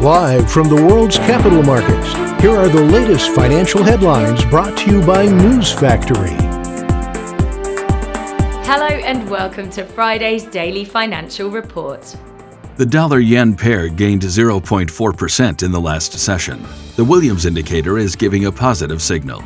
Live from the world's capital markets, here are the latest financial headlines brought to you by News Factory. Hello and welcome to Friday's Daily Financial Report. The dollar-yen pair gained 0.4% in the last session. The Williams indicator is giving a positive signal.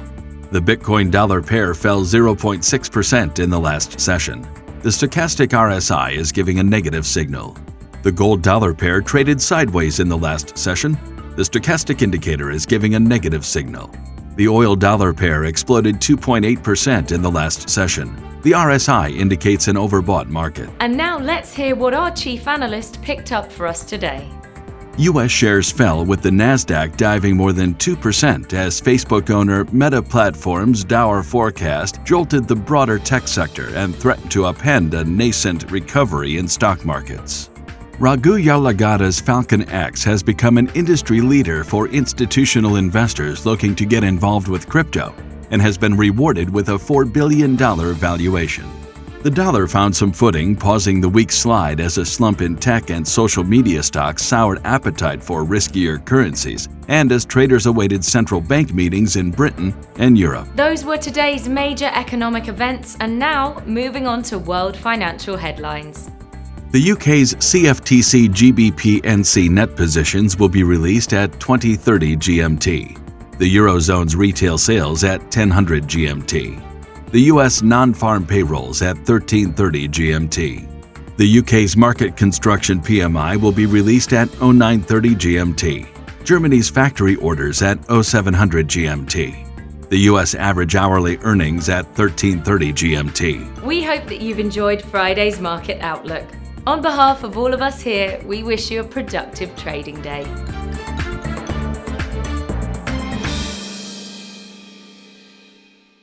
The Bitcoin dollar pair fell 0.6% in the last session. The stochastic RSI is giving a negative signal. The gold dollar pair traded sideways in the last session. The stochastic indicator is giving a negative signal. The oil dollar pair exploded 2.8% in the last session. The RSI indicates an overbought market. And now let's hear what our chief analyst picked up for us today. U.S. shares fell with the Nasdaq diving more than 2% as Facebook owner Meta Platforms' dour forecast jolted the broader tech sector and threatened to upend a nascent recovery in stock markets. Raghu Yalagada's Falcon X has become an industry leader for institutional investors looking to get involved with crypto and has been rewarded with a $4 billion valuation. The dollar found some footing, pausing the weak slide as a slump in tech and social media stocks soured appetite for riskier currencies and as traders awaited central bank meetings in Britain and Europe. Those were today's major economic events, and now moving on to world financial headlines. The UK's CFTC GBP/NC net positions will be released at 20:30 GMT. The Eurozone's retail sales at 10:00 GMT. The US non-farm payrolls at 13:30 GMT. The UK's market construction PMI will be released at 09:30 GMT. Germany's factory orders at 0700 GMT. The US average hourly earnings at 13:30 GMT. We hope that you've enjoyed Friday's Market Outlook. On behalf of all of us here, we wish you a productive trading day.